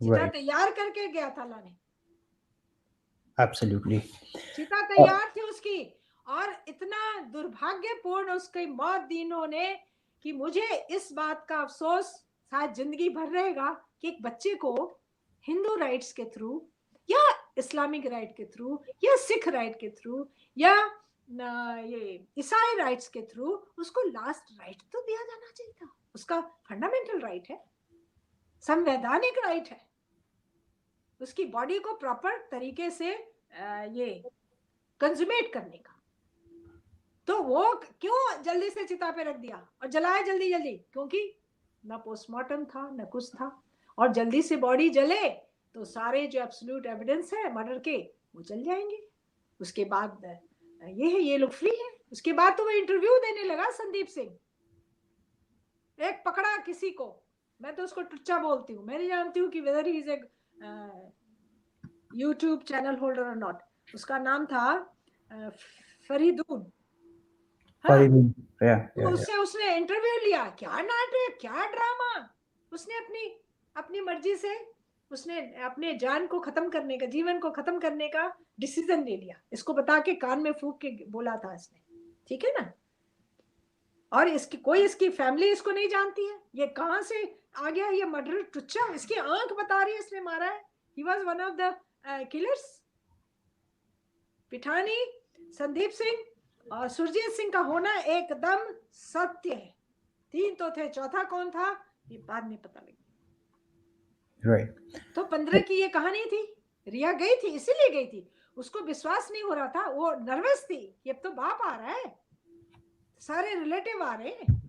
चिता तैयार करके गया था लाने, एब्सोल्युटली, चिता तैयार थी उसकी। और इतना दुर्भाग्यपूर्ण उसकी मौत दी इन्होंने कि मुझे इस बात का अफसोस शायद जिंदगी भर रहेगा कि एक बच्चे को हिंदू राइट्स के थ्रू या इस्लामिक राइट के थ्रू या सिख राइट के थ्रू या ये ईसाई राइट्स के थ्रू उसको लास्ट राइट तो दिया जाना चाहिए था। उसका फंडामेंटल राइट है, संवैधानिक राइट है, उसकी बॉडी को प्रॉपर तरीके से ये कंज्यूमेट करने का। तो वो क्यों जल्दी से चिता पे रख दिया और जलाया जल्दी जल्दी? क्योंकि ना पोस्टमार्टम था ना कुछ था, और जल्दी से बॉडी जले तो सारे जो एब्सोल्यूट एविडेंस है मर्डर के वो जल जाएंगे। उसके बाद ये है, ये लोग फ्री है। उसके बाद तो वो इंटरव्यू देने लगा संदीप सिंह, एक पकड़ा किसी को, मैं तो उसको टुच्चा बोलती हूँ, मैं नहीं जानती हूँ कि weather he is a YouTube channel holder और नॉट। उसका नाम था फरीदून। हाँ, तो उससे उसने इंटरव्यू लिया। क्या नाटक, क्या ड्रामा! उसने अपनी अपनी मर्जी से उसने अपने जान को खत्म करने का, जीवन को खत्म करने का डिसीजन ले लिया। इसको बता के कान में फूंक के बोला था इसने, ठीक है ना? और इसकी कोई, इसकी फैमिली इसको नहीं जानती है। ये कहां से आ गया ये मर्डर टुच्चा? इसकी आंख बता रही है इसने मारा है। He was one of the killers. Pithani, Sandeep Singh और सुरजीत सिंह का होना एकदम सत्य है। 3 तो थे, चौथा कौन था ये बाद में पता लगा। राइट। तो 15 की ये कहानी थी। रिया गई थी, इसीलिए गई थी, उसको विश्वास नहीं हो रहा था, वो नर्वस थी कि अब तो बाप आ रहा है, सारे रिलेटिव आ रहे हैं,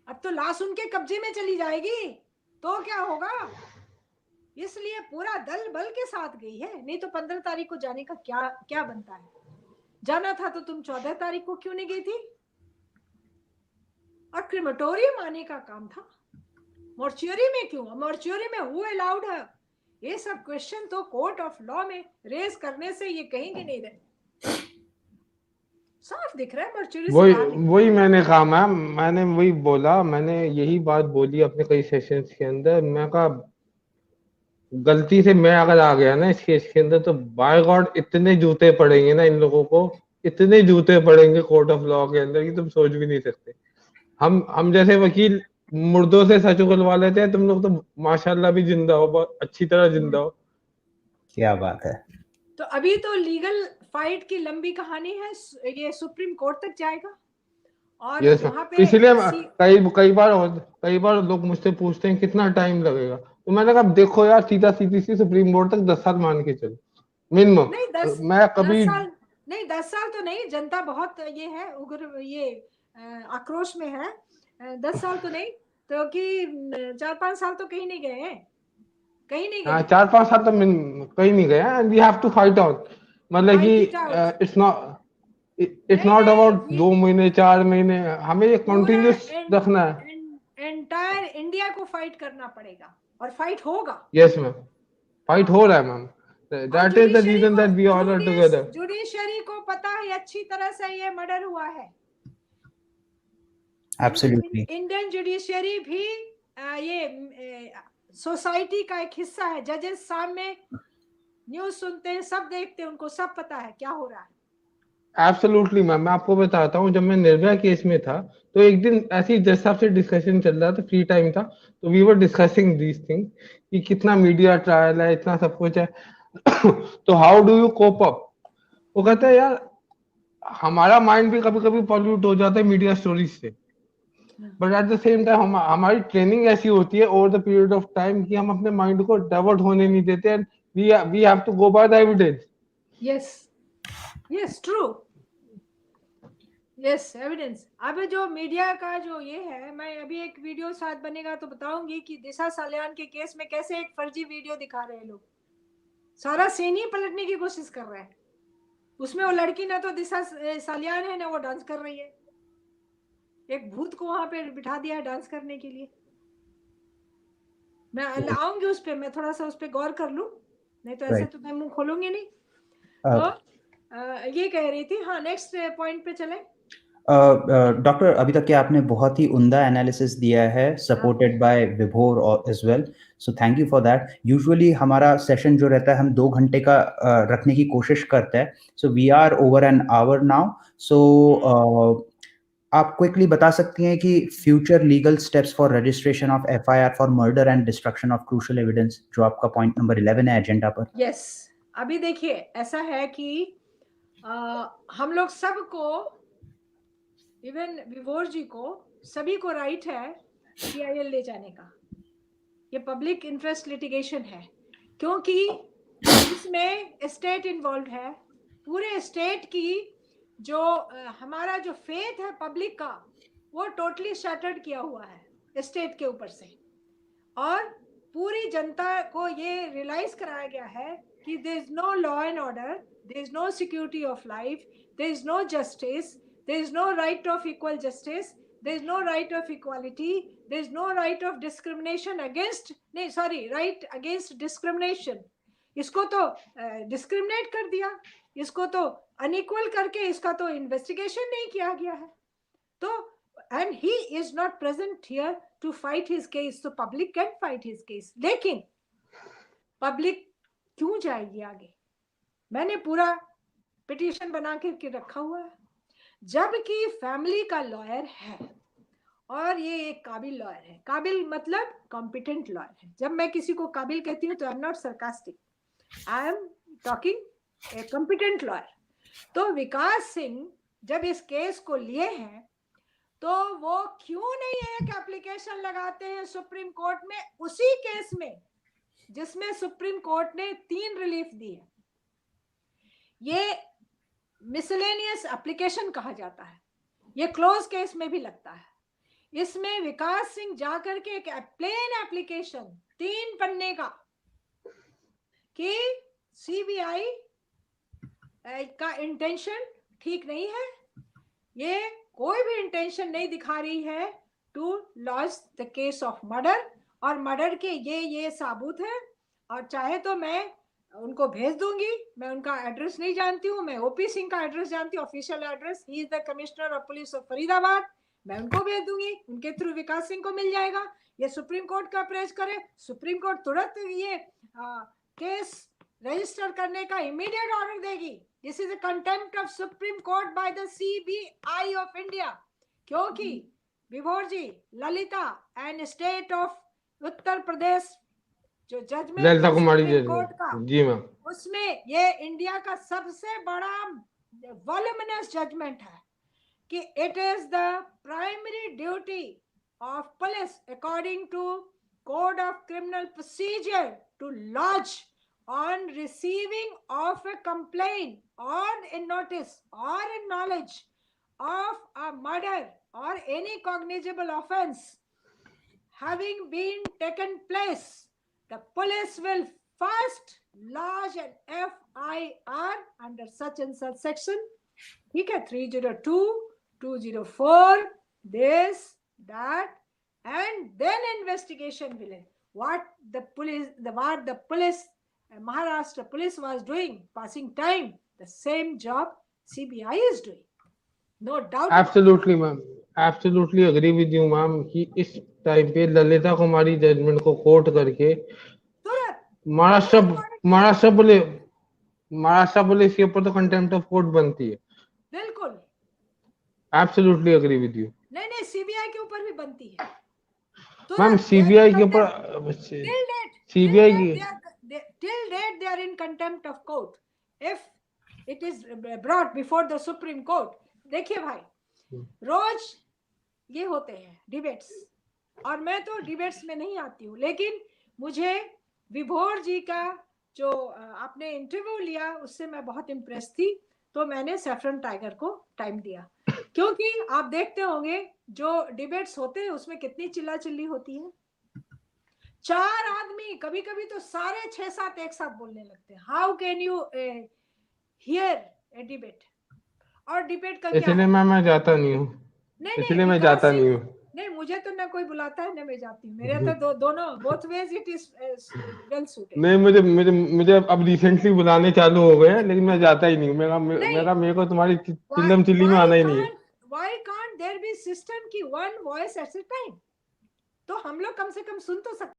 अब तो लाश उनके कब्जे में चली जाएगी तो क्या होगा। इसलिए पूरा दल बल के साथ गई है। नहीं तो 15 तारीख को जाने का क्या क्या बनता है? जाना था तो तुम 14 तारीख को क्यों नहीं गई थी? और क्रिमेटोरियम आने का काम था, मॉर्चुरी में क्यों? मॉर्चुरी में हु अलाउड है? ये सब क्वेश्चन तो कोर्ट ऑफ लॉ में रेज करने से ये कहेंगे नहीं रहे। साफ दिख रहा है मॉर्चुरी से बाहर निकल। वही मैंने कहा मैम, मैंने वही बोला, मैंने यही बात बोली अपने कई सेशंस के अंदर। मैं कहा गलती से मैं अगर आ गया ना इस केस के अंदर तो बाय गॉड इतने जूते पड़ेंगे ना इन लोगों को, इतने जूते पड़ेंगे कोर्ट ऑफ लॉ के अंदर कि तुम सोच भी नहीं सकते। हम जैसे वकील मुर्दों से सच उगलवा लेते हैं, तुम लोग तो माशाल्लाह भी जिंदा हो, बहुत अच्छी तरह जिंदा हो। क्या बात है। तो अभी तो लीगल फाइट की लंबी कहानी है, ये सुप्रीम कोर्ट तक जाएगा और यस, वहां पे इसलिए कई बार लोग मुझसे पूछते हैं कितना टाइम लगेगा, तो मैंने कहा देखो यार, सीधा सीधी सी सुप्रीम कोर्ट तक 10 साल मान के चलो मिनिमम। नहीं, मैं 10 कभी साल नहीं, 10 साल तो नहीं। जनता बहुत ये है, उग्र, ये आक्रोश में है। 10 साल तो नहीं, तो कि 4-5 साल तो कहीं नहीं गए हैं, कहीं नहीं हाँ गए। 4-5 साल तो कहीं नहीं गए हैं। We have to fight out, मतलब कि फाइट इट आउट। इट्स नहीं नॉट अबाउट नहीं, 2 महीने 4 महीने, हमें ये पूरा कंटिन्यूस रखना है। एंटायर इंडिया को फाइट करना पड़ेगा और फाइट होगा। यस मैम, फाइट हाँ, हो रहा है मैम। और that is the reason that we all are together. Judiciary को पता है अच्छी तरह से ये मर्डर हुआ है। एब्सोल्युटली। इंडियन जुडिशरी भी ये सोसाइटी का एक हिस्सा है। जजेस सामने न्यूज सुनते हैं, सब देखते हैं, उनको सब पता है क्या हो रहा है। एब्सोल्युटली मैम, मैं आपको बताता हूँ, जब मैं निर्भया केस में था तो एक दिन ऐसे ही जज साहब से डिस्कशन चल रहा था, फ्री टाइम था, तो we were discussing these thing कि कितना मीडिया ट्रायल है, इतना सब कुछ है तो how do you cope up. वो कहते हैं यार हमारा माइंड भी कभी कभी पॉल्यूट हो जाता है मीडिया स्टोरीज से, but at the same time हमारी ट्रेनिंग ऐसी होती है over the period of time कि हम अपने माइंड को डाइवर्ट होने नहीं देते, and we have to go by the evidence. Yes, yes, true, yes, evidence. अब जो मीडिया का जो ये है, मैं अभी एक वीडियो साथ बनेगा तो बताऊंगी कि दिशा सालियान के केस में कैसे एक फर्जी वीडियो दिखा रहे हैं लोग, सारा सीन ही पलटने की कोशिश कर रहे हैं। उसमें वो लड़की ना तो दिशा सालियान है ना वो डांस कर रही है, एक भूत को वहां पे बिठा दिया है डांस करने के लिए। मैं आऊंगी उस पे, मैं थोड़ा सा उस पे गौर कर लूं, नहीं तो ऐसे तो मैं मुंह खोलूंगी नहीं। तो ये कह रही थी। हाँ, नेक्स्ट पॉइंट पे चले। डॉक्टर, अभी तक के आपने बहुत ही उम्दा एनालिसिस दिया है, सपोर्टेड बाय विभोर और as well, so thank you for that. Usually हमारा सेशन जो रहता है हम 2 घंटे का रखने की कोशिश करते हैं, so we are over an hour now. So आप क्विकली बता सकती हैं कि future legal steps for registration of FIR for murder and destruction of crucial evidence, जो आपका पॉइंट नंबर 11 है एजेंडा पर। यस, अभी देखिए ऐसा है कि हम लोग सबको, इवन विभोर जी को, सभी को राइट है PIL ले जाने का। ये पब्लिक इंटरेस्ट लिटिगेशन है, क्योंकि इसमें स्टेट इन्वॉल्व है। पूरे स्टेट की जो हमारा जो फेथ है पब्लिक का, वो टोटली शटर्ड किया हुआ है स्टेट के ऊपर से। और पूरी जनता को ये रियलाइज कराया गया है कि there is no law and order, there is no security of life, there is no justice, there is no right of equal justice, there is no right of equality, there is no right of discrimination against, नहीं sorry, right against discrimination। इसको तो discriminate कर दिया, इसको तो unequal करके इसका तो इन्वेस्टिगेशन नहीं किया गया है। तो and he is not present here to fight his case, so public can fight his case। लेकिन पब्लिक क्यों जाएगी आगे? मैंने पूरा पिटीशन बना के रखा हुआ है, जबकि फैमिली का लॉयर है और ये एक काबिल लॉयर है। काबिल मतलब कॉम्पिटेंट लॉयर है। जब मैं किसी को काबिल कहती हूँ तो I am not sarcastic, I am talking a competent lawyer. तो विकास सिंह जब इस केस को लिए हैं तो वो क्यों नहीं एक एप्लीकेशन लगाते हैं सुप्रीम कोर्ट में, उसी केस में जिसमें सुप्रीम कोर्ट ने 3 रिलीफ दी है। ये मिसलेनियस एप्लीकेशन कहा जाता है, ये क्लोज केस में भी लगता है। इसमें विकास सिंह जाकर के एक प्लेन एप्लीकेशन 3 पन्ने का कि CBI का इंटेंशन ठीक नहीं है, ये कोई भी इंटेंशन नहीं दिखा रही है to launch the case of murder, और मर्डर के ये साबुत है। और चाहे तो मैं उनको भेज दूंगी, मैं उनका एड्रेस नहीं जानती हूँ, मैं OP सिंह का एड्रेस जानती हूँ, official address, he is the commissioner of police of Faridabad, मैं उनको भेज दूंगी, उनके थ्रू विकास सिंह को मिल जाएगा। ये सुप्रीम कोर्ट का अप्रोच करे, सुप्रीम कोर्ट तुरंत ये केस रजिस्टर करने का इमीडिएट ऑर्डर देगी। This is a contempt of supreme court by the CBI of India, क्योंकि विभोर जी, Lalita and state of Uttar Pradesh जो जजमेंट ललिता कुमारी कोर्ट का, जी मैम, उसमें ये इंडिया का सबसे बड़ा वॉल्यूमिनस जजमेंट है कि it is the primary duty of police according to code of criminal procedure to launch on receiving of a complaint और इन नोटिस और in knowledge of a murder or any cognizable offense having been taken place, the police will first lodge an FIR under such and such section, ठीक है, 302, 204, this, that, and then investigation will end. What the police, Maharashtra police was doing, passing time, the same job CBI is doing, no doubt. Absolutely ma'am, absolutely agree with you ma'am कि इस time पे Lalita Kumari judgment को court करके Maharashtra police के ऊपर तो contempt of court बनती है। बिल्कुल, एब्सोल्युटली एग्री विद यू। नहीं CBI के ऊपर भी बनती है मैम, CBI के ऊपर CBI की till date they are in contempt of court if it is brought before the Supreme Court। देखिए भाई, रोज ये होते हैं डिबेट्स, और मैं तो डिबेट्स में नहीं आती हूँ, लेकिन मुझे विभोर जी का जो आपने इंटरव्यू लिया उससे मैं बहुत इम्प्रेस थी, तो मैंने सैफरन टाइगर को टाइम दिया, क्योंकि आप देखते होंगे जो डिबेट्स होते हैं उसमें कितनी चिल्ला चिल्ली होती है। 4 आदमी, कभी कभी तो सारे 6-7 एक साथ बोलने लगते हैं। How can you here A debate? और डिबेट का क्या? इसलिए मैं जाता नहीं हूँ, इसलिए मैं जाता नहीं हूँ। नहीं, मुझे तो ना कोई बुलाता है ना मैं जाती हूँ, मेरे तो दोनों both ways it is well suited. नहीं, मुझे अब रिसेंटली बुलाने चालू हो गए हैं, लेकिन मैं जाता ही नहीं हूँ। मेरे को तुम्हारी चिल्लम चिल्ली में आना ही नहीं है। why can't there be system की one voice at a time? तो हम लोग कम से कम सुन तो सकते